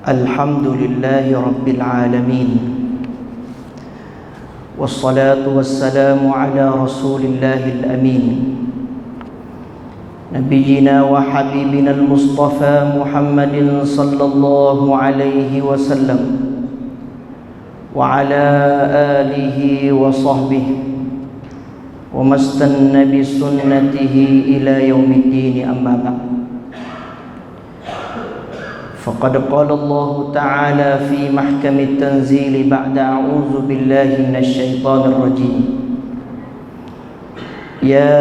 Alhamdulillahi Rabbil Alamin. Wassalatu wassalamu ala Rasulillahil Amin, Nabiyyina wa Habibina al-Mustafa Muhammadin sallallahu alaihi wasallam wa ala alihi wa sahbihi wa mastanna bi sunnatihi ila yaumiddin, amma ba'd. فقد قال الله تعالى في محكم التنزيل بعد أعوذ بالله من الشيطان الرجيم: يا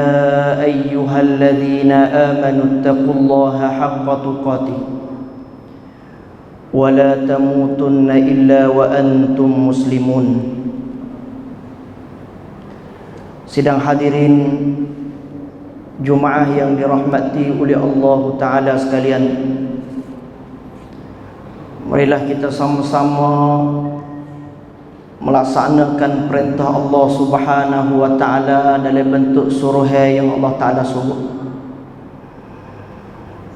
أيها الذين آمنوا اتقوا الله حق تقاته ولا تموتن إلا وأنتم مسلمون. Sidang hadirin Jumaah yang dirahmati oleh Allah Ta'ala sekalian, marilah kita sama-sama melaksanakan perintah Allah Subhanahu wa Ta'ala dalam bentuk suruh yang Allah Ta'ala suruh,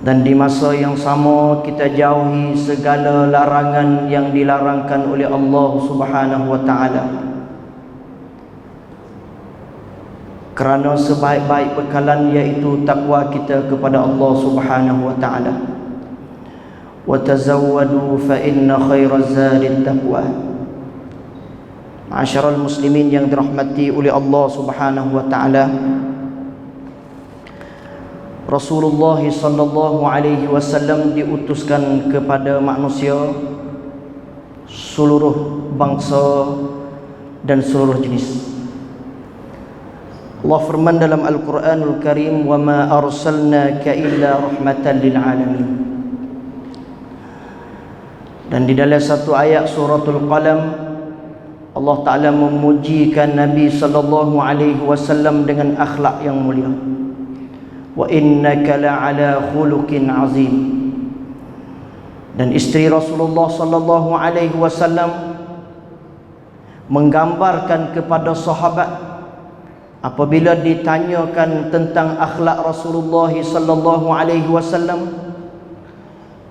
dan di masa yang sama kita jauhi segala larangan yang dilarangkan oleh Allah Subhanahu wa Ta'ala, kerana sebaik-baik bekalan iaitu takwa kita kepada Allah Subhanahu wa Ta'ala. Wa tazawwadu fa inna khairaz zadi taqwa. Ma'asyiral muslimin yang dirahmati oleh Allah Subhanahu wa Ta'ala, Rasulullah sallallahu alaihi wasallam diutuskan kepada manusia, seluruh bangsa dan seluruh jenis. Allah firman dalam Al-Quranul Karim, "Wa ma arsalnaka illa rahmatan lil alamin." Dan di dalam satu ayat suratul Qalam, Allah Ta'ala memujikan Nabi sallallahu alaihi wasallam dengan akhlak yang mulia. Wa innaka la'ala khuluqin azim. Dan isteri Rasulullah sallallahu alaihi wasallam menggambarkan kepada sahabat apabila ditanyakan tentang akhlak Rasulullah sallallahu alaihi wasallam,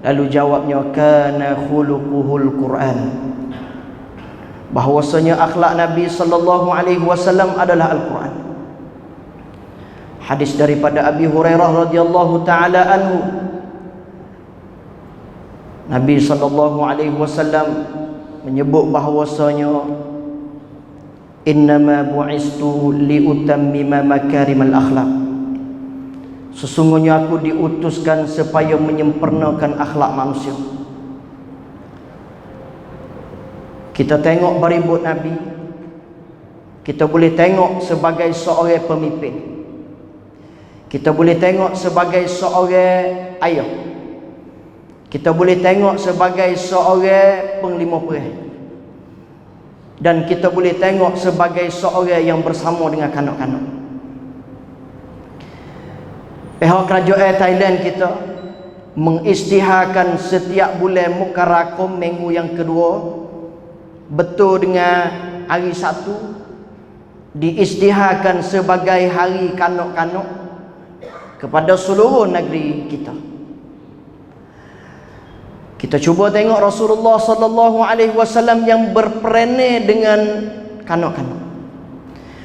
lalu jawabnya, kana khuluquhul Quran, bahwasanya akhlak Nabi sallallahu alaihi wasallam adalah Al-Quran. Hadis daripada Abi Hurairah radhiyallahu taala anhu, Nabi sallallahu alaihi wasallam menyebut bahwasanya, innama bu'istu liutammima makarimal akhlak, sesungguhnya aku diutuskan supaya menyempurnakan akhlak manusia. Kita tengok baribut Nabi, kita boleh tengok sebagai seorang pemimpin, kita boleh tengok sebagai seorang ayah, kita boleh tengok sebagai seorang penglima perih, dan kita boleh tengok sebagai seorang yang bersama dengan kanak-kanak. Pihak kerajaan Thailand kita mengisytiharkan setiap bulan Mukarrakum, minggu yang kedua, betul dengan hari Sabtu, diisytiharkan sebagai hari kanak-kanak kepada seluruh negeri kita. Kita cuba tengok Rasulullah sallallahu alaihi wasallam yang berperangai dengan kanak-kanak.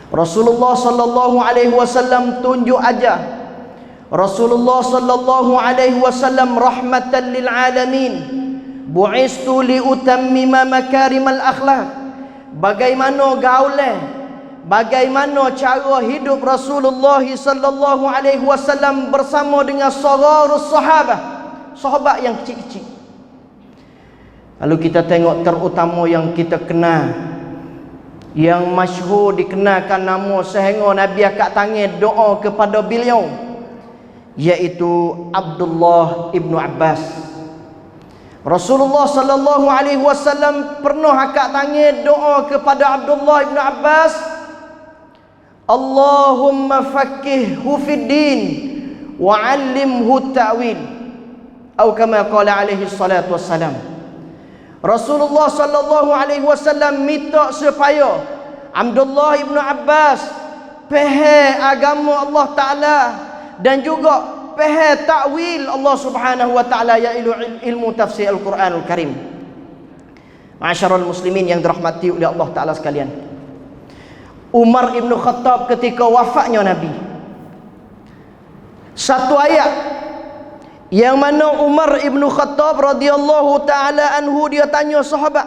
Rasulullah sallallahu alaihi wasallam tunjuk ajar. Rasulullah sallallahu alaihi wasallam rahmatan lil alamin, bu'istu li utammima makarimal akhlak. Bagaimana gaulnya, bagaimana cara hidup Rasulullah sallallahu alaihi wasallam bersama dengan sagarus sahabat yang kecil-kecil. Lalu kita tengok terutama yang kita kenal, yang masyhur dikenalkan nama sehingga Nabi akak tangan doa kepada beliau, yaitu Abdullah ibnu Abbas. Rasulullah sallallahu alaihi wasallam pernah akak tangan doa kepada Abdullah ibnu Abbas, Allahumma faqqihhu fid din wa 'allimhu ta'wil, atau kama qala alaihi salatu wassalam. Rasulullah sallallahu alaihi wasallam minta supaya Abdullah ibnu Abbas faham agama Allah Ta'ala dan juga faham takwil Allah Subhanahu wa taala, iaitu ilmu tafsir Al-Quranul Karim. Ma'asyiral muslimin yang dirahmati oleh Allah taala sekalian, Umar Ibn Khattab ketika wafatnya Nabi, satu ayat yang mana Umar Ibn Khattab radhiyallahu taala anhu dia tanya sahabat,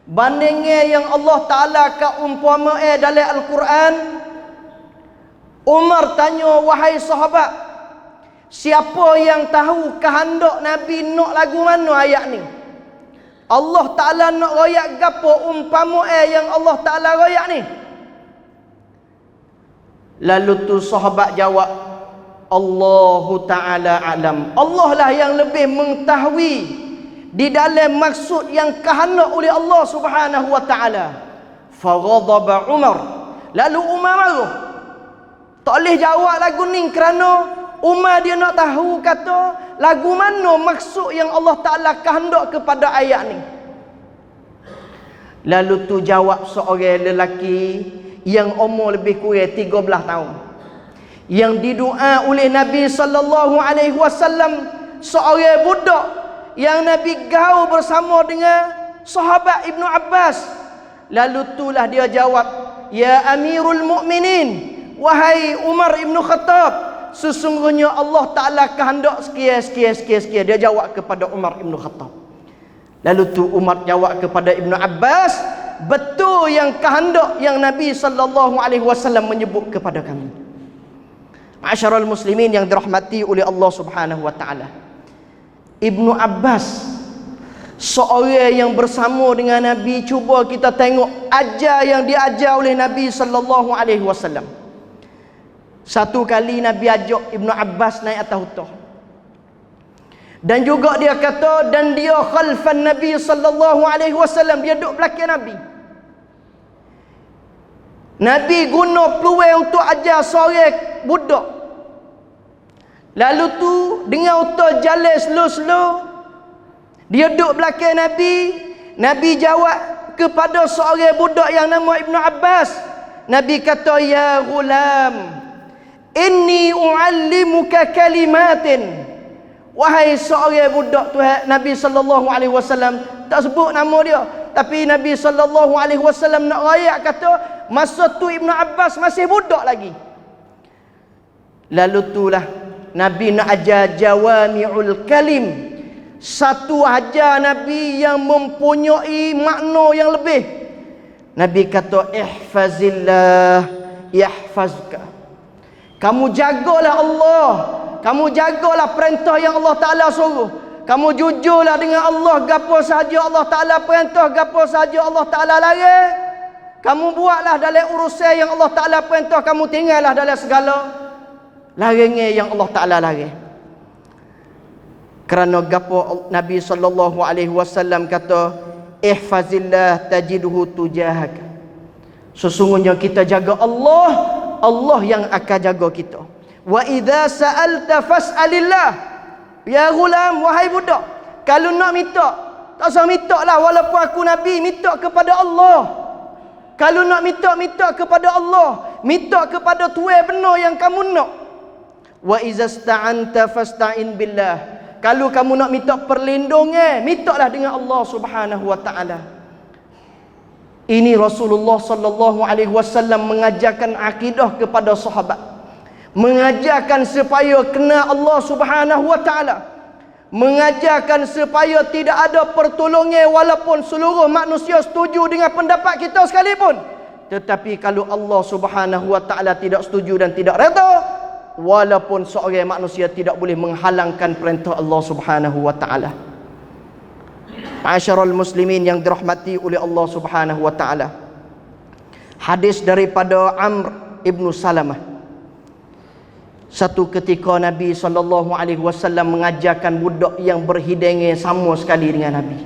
bandingnya yang Allah taala ka umpama dalam Al-Quran. Umar tanya, wahai sahabat, siapa yang tahu kehendak Nabi nak lagu mana ayat ni? Allah Ta'ala nak royak gapo umpama yang Allah Ta'ala royak ni? Lalu tu sahabat jawab, Allahu Ta'ala alam. Allah lah yang lebih mengetahui di dalam maksud yang kehendak oleh Allah Subhanahu wa Ta'ala. Faghadaba Umar. Lalu Umar marah. Tak boleh jawab lagu ni kerana Umar dia nak tahu kata lagu mana maksud yang Allah Ta'ala kehendak kepada ayat ni. Lalu tu jawab seorang lelaki yang umur lebih kurang 13 tahun, yang didua oleh Nabi sallallahu alaihi wasallam, seorang budak yang Nabi gaul bersama dengan sahabat Ibnu Abbas. Lalu itulah dia jawab, ya Amirul Mukminin, wahai Umar Ibn Khattab, sesungguhnya Allah Ta'ala kehendak sekian. Dia jawab kepada Umar Ibn Khattab. Lalu tu Umar jawab kepada Ibn Abbas, betul yang kehendak yang Nabi sallallahu alaihi wasallam menyebut kepada kami. Ma'asyiral muslimin yang dirahmati oleh Allah Subhanahu wa taala, Ibn Abbas seorang yang bersama dengan Nabi. Cuba kita tengok ajar yang diajar oleh Nabi sallallahu alaihi wasallam. Satu kali Nabi ajak Ibnu Abbas naik atas unta. Dan juga dia kata, dan dia khalfan Nabi sallallahu alaihi wasallam, dia duduk belakang Nabi. Nabi guna peluang untuk ajar seorang budak. Lalu tu dengan unta jalan slow-slow, dia duduk belakang Nabi. Nabi jawab kepada seorang budak yang nama Ibnu Abbas. Nabi kata, ya ghulam, inni uallimuka kalimatin. Wahai seorang budak Tuhan, Nabi sallallahu alaihi wasallam tak sebut nama dia, tapi Nabi sallallahu alaihi wasallam nak rayak kata masa tu Ibnu Abbas masih budak lagi. Lalu itulah Nabi nak ajar jawami'ul kalim, satu ajar Nabi yang mempunyai makna yang lebih. Nabi kata, ihfazillah yahfazka. Kamu jagalah Allah, kamu jagalah perintah yang Allah Ta'ala suruh. Kamu jujurlah dengan Allah, gapo sahaja Allah Ta'ala perintah, gapo sahaja Allah Ta'ala larang, kamu buatlah dalam urusan yang Allah Ta'ala perintah, kamu tinggallah dalam segala larangnya yang Allah Ta'ala larang. Kerana gapo Nabi sallallahu alaihi wasallam kata, ihfazillah tajidhu tujahaka. Sesungguhnya kita jaga Allah, Allah yang akan jaga kita. Wa idza sa'alta fas'alillah. Ya ghulam, wahai budak, kalau nak minta, tak usah minta lah walaupun aku Nabi, minta kepada Allah. Kalau nak minta, minta kepada Allah, minta kepada Tuhan benar yang kamu nak. Wa idza sta'anta fasta'in billah. Kalau kamu nak minta perlindungan, mintalah dengan Allah Subhanahu wa taala. Ini Rasulullah sallallahu alaihi wasallam mengajarkan akidah kepada sahabat, mengajarkan supaya kenal Allah Subhanahu wa taala, mengajarkan supaya tidak ada pertolongan walaupun seluruh manusia setuju dengan pendapat kita sekalipun. Tetapi kalau Allah Subhanahu wa taala tidak setuju dan tidak redha, walaupun seorang manusia tidak boleh menghalangkan perintah Allah Subhanahu wa taala. Ma'asyiral muslimin yang dirahmati oleh Allah Subhanahu wa taala, hadis daripada Amr ibnu Salamah. Satu ketika Nabi sallallahu alaihi wasallam mengajarkan budak yang berhidangnya sama sekali dengan Nabi.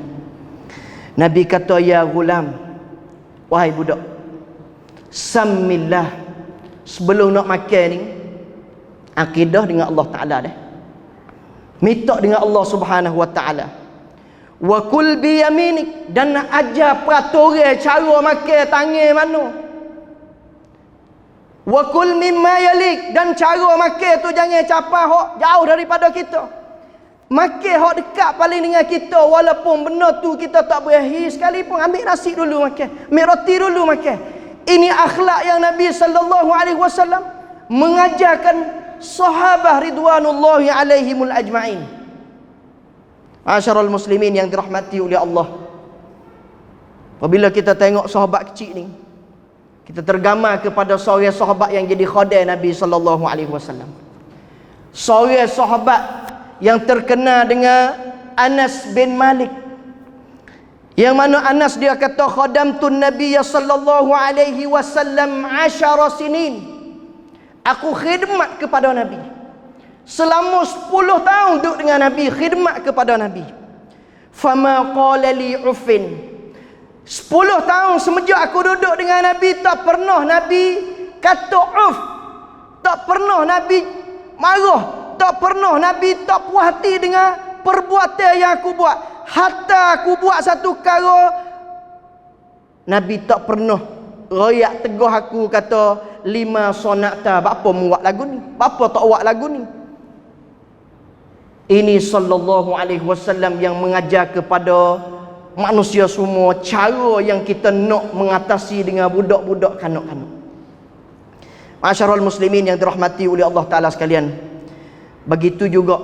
Nabi kata, ya gulam, wahai budak, sammillah. Sebelum nak makan ni, akidah dengan Allah Ta'ala dah, minta dengan Allah Subhanahu wa taala. Wa kul bi yaminik, dan nak ajar peraturan cara makan tangan mana. Wa kul mimma yalik, dan cara makan tu jangan capai hok jauh daripada kita. Makan hok dekat paling dengan kita, walaupun benda tu kita tak berahi sekalipun. Ambil nasi dulu makan, ambil roti dulu makan. Ini akhlak yang Nabi sallallahu alaihi wasallam mengajarkan sahabat ridwanullahi alaihimul ajma'in. Ma'asyiral muslimin yang dirahmati oleh Allah. Apabila kita tengok sahabat kecil ni, kita tergamar kepada seorang sahabat yang jadi khadim Nabi sallallahu alaihi wasallam. Seorang sahabat yang terkenal dengan Anas bin Malik, yang mana Anas dia kata khadamtun Nabi sallallahu alaihi wasallam 10 sinin. Aku khidmat kepada Nabi selama 10 tahun, duduk dengan Nabi, khidmat kepada Nabi. Fama qala li ufin. 10 tahun semenjak aku duduk dengan Nabi, tak pernah Nabi kata uf, tak pernah Nabi marah, tak pernah Nabi tak puas hati dengan perbuatan yang aku buat. Hatta aku buat satu perkara, Nabi tak pernah royak teguh aku, kata lima sonata, apa mu buat lagu ni, apa tak buat lagu ni. Ini sallallahu alaihi wasallam yang mengajar kepada manusia semua cara yang kita nak mengatasi dengan budak-budak kanak-kanak. Ma'asyiral muslimin yang dirahmati oleh Allah Ta'ala sekalian, begitu juga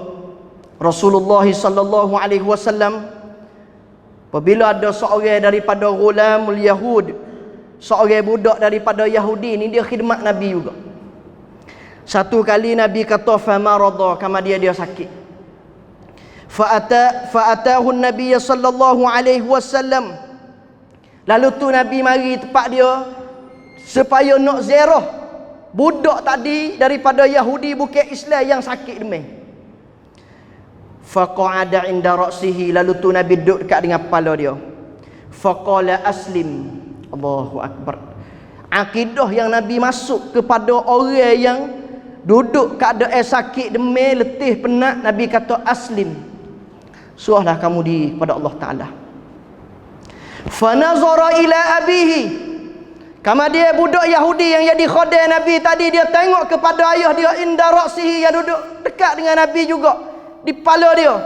Rasulullah sallallahu alaihi wasallam, apabila ada seorang daripada ghulamul Yahud, seorang budak daripada Yahudi ni, dia khidmat Nabi juga. Satu kali Nabi kata famarada, kama dia sakit. Fa'atahu Nabi sallallahu alaihi wasallam. Lalu tu Nabi mari tempat dia supaya nak ziarah budak tadi daripada Yahudi bukan Islam yang sakit demam. Faqa'ada 'inda ra'sihi, lalu tu Nabi duduk dekat dengan kepala dia. Faqala aslim. Allahu akbar. Akidah yang Nabi masuk kepada orang yang duduk keadaan sakit demam, letih, penat, Nabi kata aslim, suahlah kamu diri kepada Allah Ta'ala. Fanazara ila abihi, kama dia budak Yahudi yang jadi khadim Nabi tadi, dia tengok kepada ayah dia inda ra'sihi, yang duduk dekat dengan Nabi juga, di kepala dia.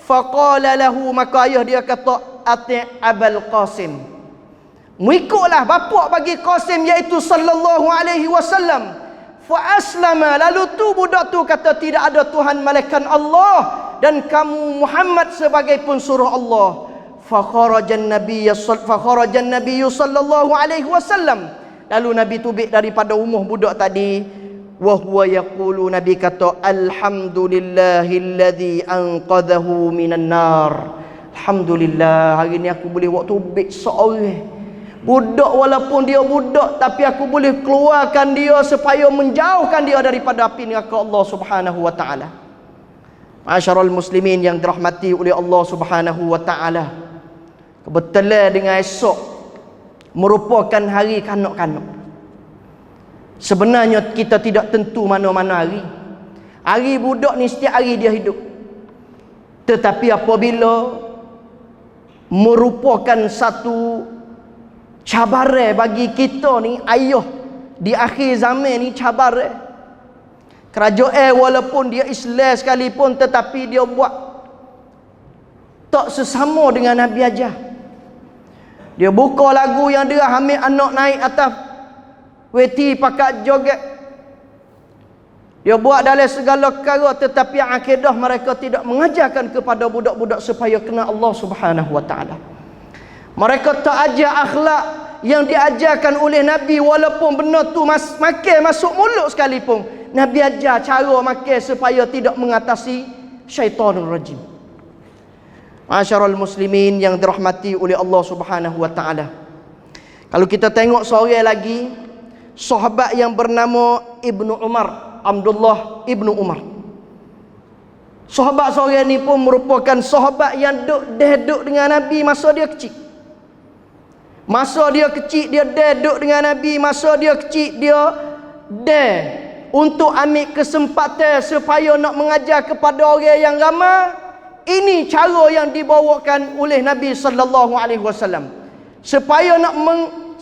Faqala lahu, maka ayah dia kata ati' Abul Qasim, mengikutlah bapak bagi Qasim, iaitu sallallahu alaihi wasallam. Fa aslama, lalu tu budak tu kata tidak ada Tuhan melainkan Allah, dan kamu Muhammad sebagai pensuruh Allah. Fa kharajan Nabiy sallallahu alaihi wasallam, lalu Nabi tubik daripada umuh budak tadi. Wa huwa yaqulu, Nabi kata alhamdulillahilladzi anqadhahu minan nar. Alhamdulillah, hari ni aku boleh buat tubik seorang budak, walaupun dia budak, tapi aku boleh keluarkan dia supaya menjauhkan dia daripada api neraka Allah Subhanahu wa taala. Ma'asyiral muslimin yang dirahmati oleh Allah Subhanahu wa taala, kebetulan dengan esok merupakan hari kanak-kanak. Sebenarnya kita tidak tentu mana-mana hari. Hari budak ni setiap hari dia hidup. Tetapi apabila merupakan satu cabaran bagi kita ni, ayah di akhir zaman ni cabaran. Kerajaan walaupun dia Islam sekalipun, tetapi dia buat tak sesama dengan Nabi ajar. Dia buka lagu yang dia ambil anak naik atas weti pakat joget. Dia buat dalam segala perkara, tetapi akidah mereka tidak mengajarkan kepada budak-budak supaya kenal Allah Subhanahu wa taala. Mereka tak ajar akhlak yang diajarkan oleh Nabi, walaupun benda tu makan masuk mulut sekalipun. Nabi ajar cara makan supaya tidak mengatasi syaitanul rajim. Ma'asyiral muslimin yang dirahmati oleh Allah Subhanahu wa taala. Kalau kita tengok seorang lagi sahabat yang bernama Ibnu Umar, Abdullah Ibnu Umar. Sahabat seorang ni pun merupakan sahabat yang duduk dengan Nabi masa dia kecil. Masa dia kecil dia duduk dengan Nabi, masa dia kecil dia untuk ambil kesempatan supaya nak mengajar kepada orang yang ramai. Ini cara yang dibawakan oleh Nabi sallallahu alaihi wasallam supaya nak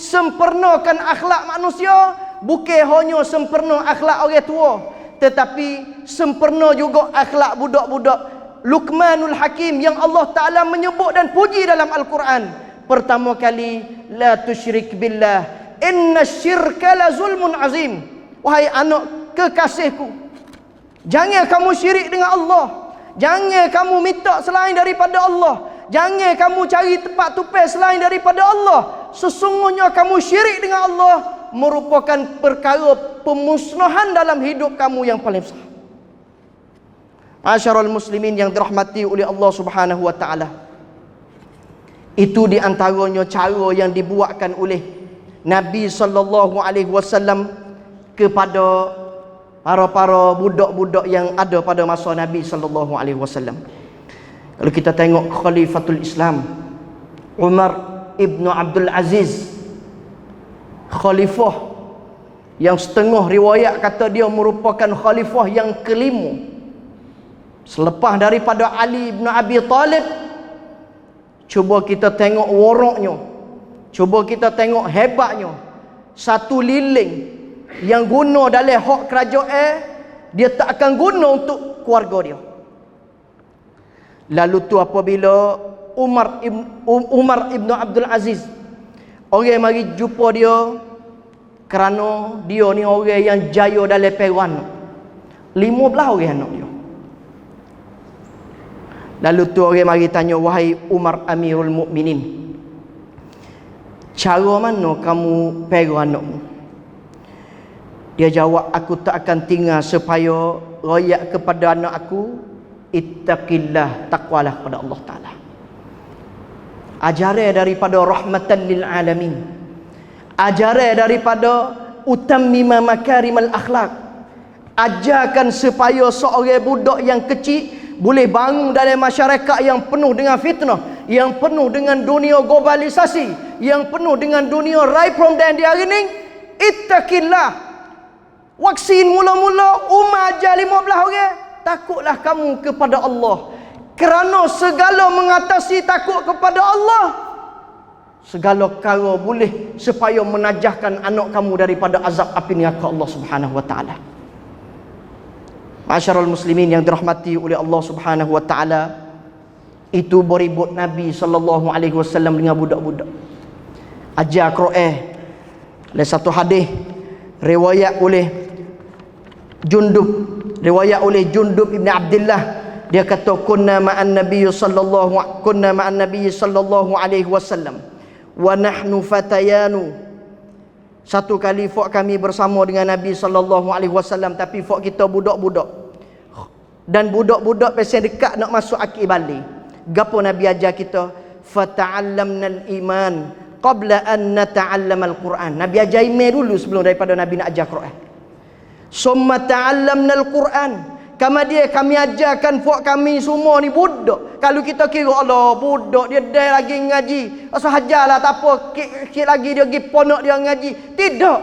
sempurnakan akhlak manusia, bukan hanya sempurna akhlak orang tua, tetapi sempurna juga akhlak budak-budak Luqmanul Hakim yang Allah Ta'ala menyebut dan puji dalam Al-Quran. Pertama kali, la tusyrik billah, inna syirka la zulmun azim. Wahai anak kekasihku, jangan kamu syirik dengan Allah, jangan kamu minta selain daripada Allah, jangan kamu cari tempat tupai selain daripada Allah. Sesungguhnya kamu syirik dengan Allah merupakan perkara pemusnahan dalam hidup kamu yang paling besar. Ma'asyiral muslimin yang dirahmati oleh Allah Subhanahu wa taala, itu di antaranya cara yang dibuatkan oleh Nabi sallallahu alaihi wasallam kepada para budak-budak yang ada pada masa Nabi sallallahu alaihi wasallam. Kalau kita tengok Khalifatul Islam Umar ibn Abdul Aziz, khalifah yang setengah riwayat kata dia merupakan khalifah yang kelima selepas daripada Ali bin Abi Talib. Cuba kita tengok waraknya, cuba kita tengok hebatnya. Satu lilin yang guna dalam hak kerajaan, dia tak akan guna untuk keluarga dia. Lalu tu apabila Umar ibn Abdul Aziz, orang mari jumpa dia kerana dia ni orang yang jaya dalam peran. 15 orang anak dia. Lalu tu orang mari tanya, wahai Umar Amirul Mukminin, cara mana kamu pegang anakmu? Dia jawab, aku tak akan tinggal supaya royak kepada anak aku, ittaqillah, takwalah kepada Allah Ta'ala. Ajaran daripada rahmatan lil alamin, ajaran daripada utammima makarimal akhlak. Ajarkan supaya seorang budak yang kecil boleh bangun dalam masyarakat yang penuh dengan fitnah, yang penuh dengan dunia globalisasi, yang penuh dengan dunia right from dan dia hari ni. Ittaqillah. Vaksin mula-mula umar ajar 15 orang. Takutlah kamu kepada Allah. Kerana segala mengatasi takut kepada Allah, segala perkara boleh supaya menajahkan anak kamu daripada azab api neraka Allah Subhanahu wa taala. Ma'asyiral muslimin yang dirahmati oleh Allah Subhanahu wa taala, itu beribut Nabi sallallahu alaihi wasallam dengan budak-budak. Ajar Quran. Ada satu hadis riwayat oleh Jundub Ibn Abdullah, dia kata kunna ma'an nabiy sallallahu alaihi wasallam wa nahnu fatayanu. Satu kali fak kami bersama dengan Nabi sallallahu alaihi wasallam, tapi fak kita budak-budak. Dan budak-budak pasal dekat nak masuk akil balik. Gapo Nabi ajar kita? Fata'allamnal iman qabla an nata'allamal Quran. Nabi ajar iman dulu sebelum daripada Nabi nak ajar Quran. Summa ta'allamnal Quran. Kami ajarkan fak kami semua ni budak. Kalau kita kira Allah budak dia dah lagi ngaji, asal hajarlah tak apa, sikit lagi dia pergi ponok dia ngaji. Tidak.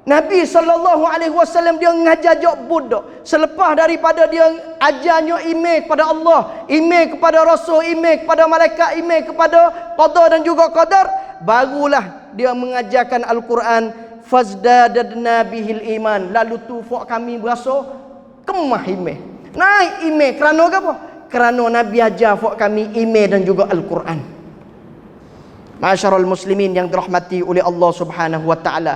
Nabi sallallahu alaihi wasallam dia ngajar jok budak. Selepas daripada dia ajarnya iman kepada Allah, iman kepada Rasul, iman kepada malaikat, iman kepada qada dan juga qadar, barulah dia mengajarkan Al-Quran. Fazdadadna bihil iman. Lalu tu fak kami berasa kemah iman, naik iman. Kerana apa? Kerana Nabi ajar fak kami iman dan juga Al-Quran. Ma'asyiral muslimin yang dirahmati oleh Allah Subhanahu wa taala,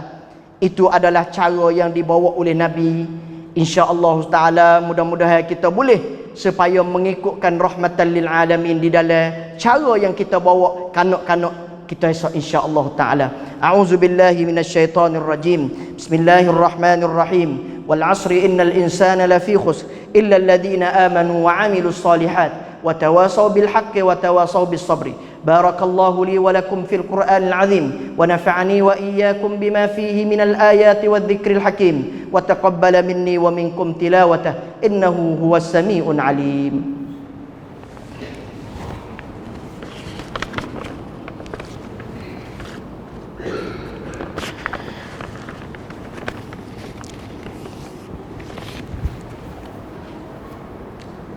itu adalah cara yang dibawa oleh Nabi. InsyaAllah ta'ala mudah-mudahan kita boleh supaya mengikutkan rahmatan lil alamin di dalam cara yang kita bawa kanak-kanak kita esok insya-Allah taala. A'udzubillahi minasyaitonir rajim. Bismillahirrahmanirrahim. Wal 'asri innal insana lafi khusr illa alladhina amanu wa 'amilus solihat wa tawasaw bil haqqi wa tawasaw bis sabri. Barakallahu li wa lakum fil Qur'anil 'azim wa nafa'ani wa iyyakum bima fihi minal ayati wadh-dhikril hakim wa taqabbala minni wa minkum tilawatah innahu huwas sami'un 'alim.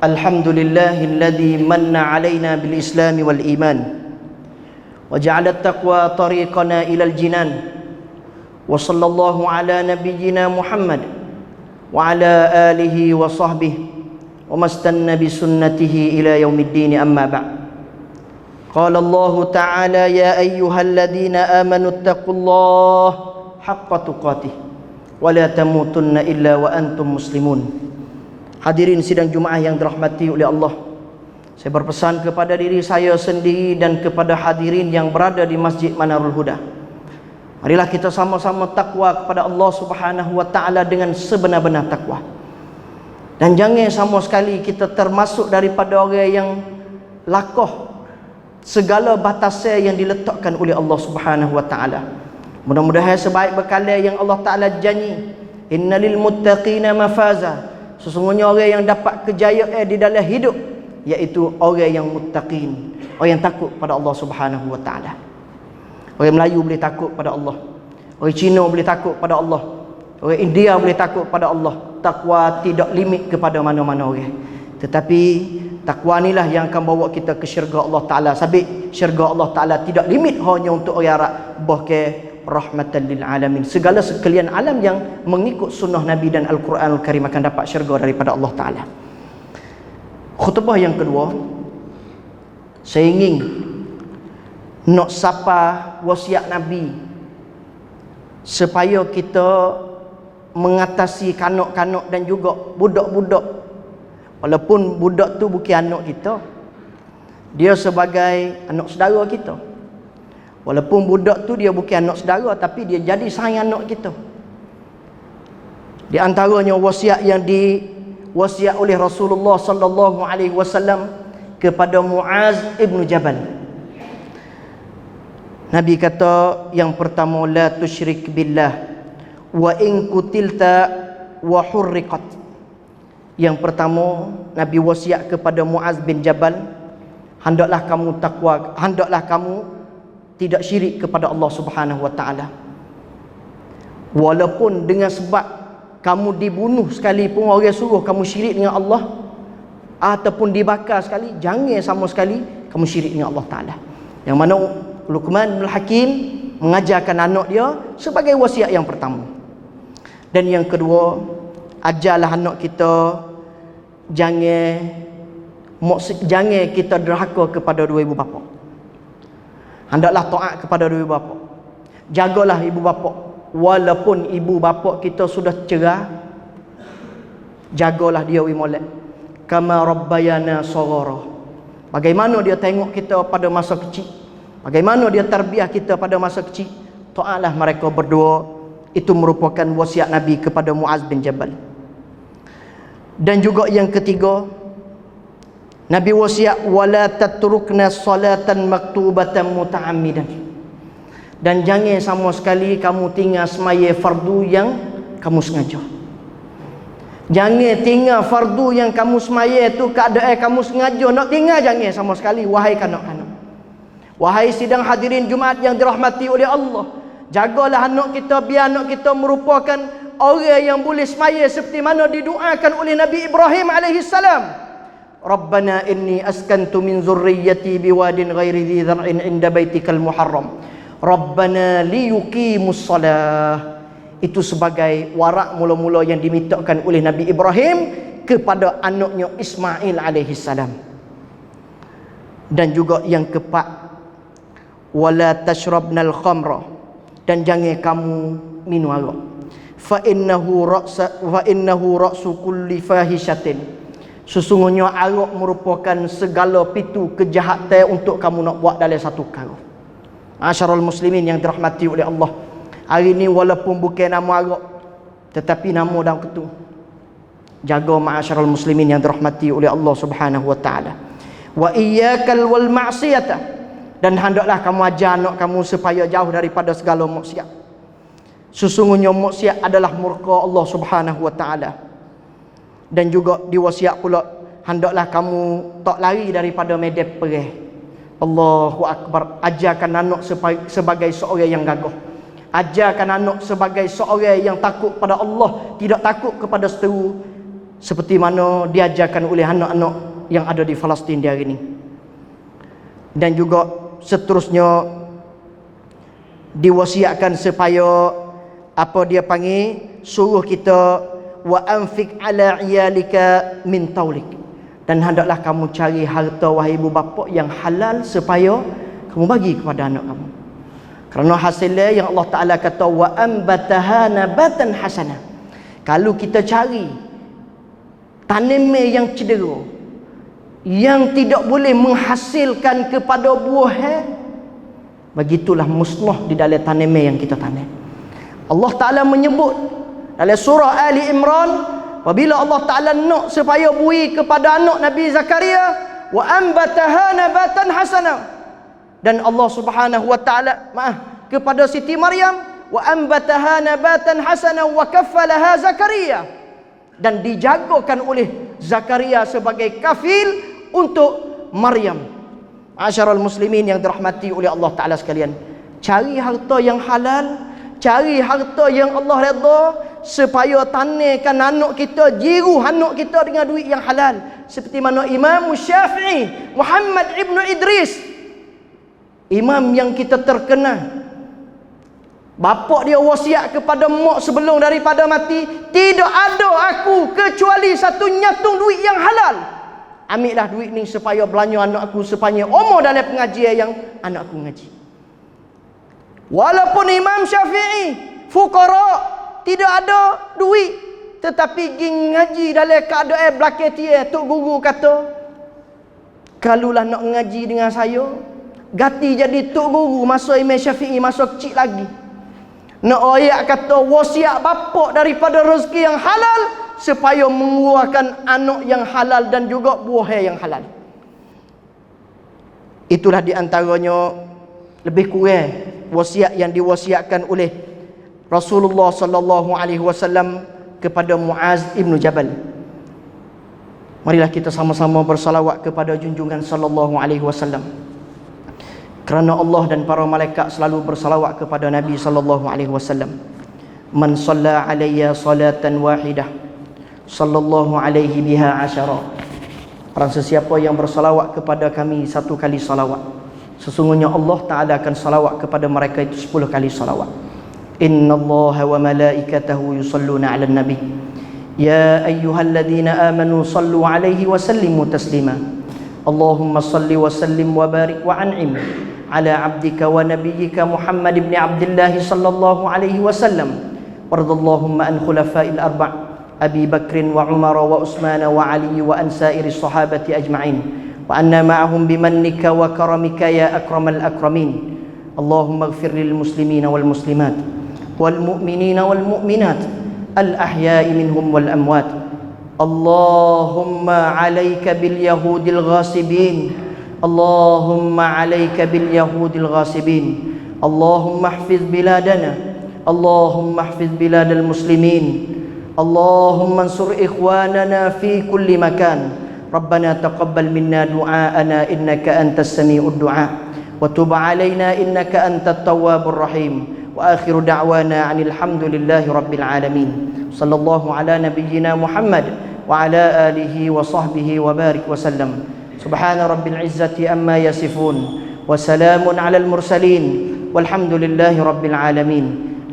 Alhamdulillahilladzi manna 'alaina bil Islam wal iman wa ja'ala at-taqwa tariqana ilal jinan wa sallallahu ala nabiyyina Muhammad wa ala alihi wa sahbihi wa mastanna bi sunnatihi ila yaumiddin, amma ba'd. Qala Allah ta'ala ya ayyuhalladzina amanu taqullaha haqqa tuqatih wa la tamutunna illa wa antum muslimun. Hadirin sidang Jumaah yang dirahmati oleh Allah, saya berpesan kepada diri saya sendiri dan kepada hadirin yang berada di Masjid Manarul Huda, marilah kita sama-sama takwa kepada Allah Subhanahu wa taala dengan sebenar-benar takwa. Dan jangan sama sekali kita termasuk daripada orang yang lakoh segala batasan yang diletakkan oleh Allah Subhanahu wa taala. Mudah-mudahan sebaik bekala yang Allah Taala janji, innalil muttaqina mafaza, sesungguhnya orang yang dapat kejayaan di dalam hidup iaitu orang yang muttaqin, orang yang takut pada Allah Subhanahu wa taala. Orang Melayu boleh takut pada Allah, orang Cina boleh takut pada Allah, orang India boleh takut pada Allah. Takwa tidak limit kepada mana-mana orang, tetapi takwa inilah yang akan bawa kita ke syurga Allah Ta'ala. Sabit syurga Allah Ta'ala tidak limit hanya untuk orang Arab, bahkan rahmatan lil alamin, segala sekalian alam yang mengikut sunnah Nabi dan Al-Quranul Karim akan dapat syurga daripada Allah Ta'ala. Khutbah yang kedua, saya ingin nak sapa wasiat Nabi supaya kita mengatasi kanak-kanak dan juga budak-budak. Walaupun budak tu bukan anak kita, dia sebagai anak saudara kita. Walaupun budak tu dia bukan anak saudara, tapi dia jadi sayang anak kita. Di antaranya wasiat yang diwasiat oleh Rasulullah sallallahu alaihi wasallam kepada Muaz ibn Jabal. Nabi kata yang pertama, la tusyrik billah wa in kutilta wa hurriqat. Yang pertama, Nabi wasiat kepada Muaz bin Jabal, hendaklah kamu takwa, hendaklah kamu tidak syirik kepada Allah Subhanahu wa taala. Walaupun dengan sebab kamu dibunuh sekalipun, orang suruh kamu syirik dengan Allah, ataupun dibakar sekali, jangan sama sekali kamu syirik dengan Allah Taala. Yang mana Luqman bin Hakim mengajarkan anak dia sebagai wasiat yang pertama. Dan yang kedua, ajarlah anak kita jangan kita derhaka kepada dua ibu bapa. Hendaklah taat kepada dua ibu bapa. Jagalah ibu bapa. Walaupun ibu bapa kita sudah cerai, jagalah dia wi molek. Kama rabbayana saghara. Bagaimana dia tengok kita pada masa kecil, bagaimana dia tarbiyah kita pada masa kecil, taatlah mereka berdua. Itu merupakan wasiat Nabi kepada Muaz bin Jabal. Dan juga yang ketiga, Nabi wasiat wala tatrukna salatan maktubatan muta'ammidan. Dan jangan sama sekali kamu tinggal semaya fardu yang kamu sengaja. Jangan tinggal fardu yang kamu semaya tu keadaan kamu sengaja nak tinggal, jangan sama sekali, wahai kanak-kanak. Wahai sidang hadirin Jumaat yang dirahmati oleh Allah, jagalah anak kita biar anak kita merupakan orang yang boleh semaya seperti mana didoakan oleh Nabi Ibrahim alaihi salam. Rabbana inni askantu min zurriyyati biwadin ghairi dhi dhar'in 'inda baitikal muharram. Rabbana liyuqimus shalah. Itu sebagai warak mula-mula yang dimintakan oleh Nabi Ibrahim kepada anaknya Ismail alaihi salam. Dan juga yang keempat, wala tashrabnal khamra, dan jangan kamu minum arak. Fa innahu ra'su kulli fahishatin. Sesungguhnya arak merupakan segala pintu kejahatan untuk kamu nak buat dalam satu perkara. Ma'asyiral muslimin yang dirahmati oleh Allah, hari ini walaupun bukan nama arak tetapi nama dalam ketu. Jaga ma'asyiral muslimin yang dirahmati oleh Allah Subhanahu wa taala. Wa iyyakal wal ma'siyata, dan hendaklah kamu ajar anak kamu supaya jauh daripada segala maksiat. Sesungguhnya maksiat adalah murka Allah Subhanahu wa taala. Dan juga diwasiat pula, hendaklah kamu tak lari daripada medan perang. Allahu akbar. Ajarkan anak sebagai seorang yang gagah. Ajarkan anak sebagai seorang yang takut pada Allah, tidak takut kepada seteru, seperti mana diajarkan oleh anak-anak yang ada di Palestin di hari ini. Dan juga seterusnya diwasiatkan supaya apa dia panggil, suruh kita wa anfik ala iyalika min taulik, dan hendaklah kamu cari harta wahai ibu bapa yang halal supaya kamu bagi kepada anak kamu. Kerana hasilnya yang Allah Ta'ala kata wa ambataha nabatan hasanah. Kalau kita cari tanaman yang cedera, yang tidak boleh menghasilkan kepada buah, begitulah musnah di dalam tanaman yang kita tanam. Allah Ta'ala menyebut dalam surah Ali Imran, apabila Allah Ta'ala nak supaya bui kepada anak Nabi Zakaria, wa ambataha nabatan hasanah, dan Allah Subhanahu wa Ta'ala kepada Siti Maryam, wa ambataha nabatan hasanah wa kaffalaha Zakaria, dan dijagakan oleh Zakaria sebagai kafil untuk Maryam. Ma'asyiral muslimin yang dirahmati oleh Allah Ta'ala sekalian, cari harta yang halal, cari harta yang Allah redha, supaya tanihkan anak kita, jiru anak kita dengan duit yang halal. Seperti mana Imam Syafi'i Muhammad ibn Idris, imam yang kita terkenal, bapa dia wasiat kepada mak sebelum daripada mati, tidak ada aku kecuali satu nyatung duit yang halal. Ambillah duit ni supaya belanja anak aku sepanjang umur dalam pengajian yang anak aku ngaji. Walaupun Imam Syafi'i fuqara, tidak ada duit, tetapi pergi ngaji dalam keadaan belakang dia. Tok guru kata, kalulah nak ngaji dengan saya, ganti jadi tok guru masa Imam Syafi'i masa kecil lagi. Nak ayat kata wasiat bapak daripada rezeki yang halal supaya mengeluarkan anak yang halal dan juga buah yang halal. Itulah di antaranya lebih kurang wasiat yang diwasiatkan oleh Rasulullah sallallahu alaihi wasallam kepada Muaz ibn Jabal. Marilah kita sama-sama bersalawat kepada junjungan sallallahu alaihi wasallam. Kerana Allah dan para malaikat selalu bersalawat kepada Nabi sallallahu alaihi wasallam. Man shalla alayya salatan wahidah sallallahu alaihi biha asyara. Orang sesiapa yang bersalawat kepada kami satu kali salawat, sesungguhnya Allah Ta'ala akan salawat kepada mereka itu 10 kali salawat. Inna Allaha wa malaikatahu yusalluna ala nabi ya ayyuhalladzina amanu sallu alaihi wa sallimu taslima. Allahumma salli wa sallim wa barik wa an'im ala abdika wa nabiyyika Muhammad ibn Abdullah sallallahu alaihi wasallam. Wardallahumma an khulafa'il arba' Abi Bakrin wa Umar wa Utsman wa Ali wa an sairi sahabati ajma'in wa anna ma'ahum bimannika wa karamika ya akramal akramin. Allahumma ighfir lil muslimina wal muslimat wal mu'minina wal mu'minat al ahya'i minhum wal amwat. Allahumma 'alaika bil yahudil ghasibin. Allahumma 'alaika bil yahudil ghasibin. Allahumma ihfiz biladana. Allahumma ihfiz biladal muslimin. Allahumma ansur ikhwanana fi kulli makan. Rabbana taqabbal minna du'aana innaka antas sami'ud du'a wa tub 'alaina innaka antat tawwabur rahim. Wa akhiru da'wana 'anil hamdulillahi rabbil alamin. Sallallahu ala nabiyyina Muhammad wa ala alihi wa sahbihi wa barik wa sallam. Subhana rabbil izzati amma yasifun wa salamun 'alal mursalin walhamdulillahi rabbil alamin.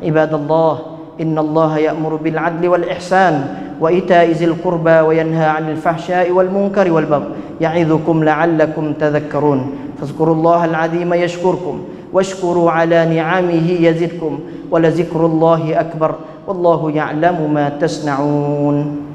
Ibadallah, inna Allah ya'muru bil 'adli wal ihsan wa ita'i zil qurba wa yanha 'anil fahsya'i wal munkari wal baghi ya'idhukum la'allakum tadhakkarun. Fadhkurullaha al-'azima yashkurkum washkuru 'ala ni'amihi yazidkum wa la zikrullahi akbar wallahu ya'lamu ma tasna'un.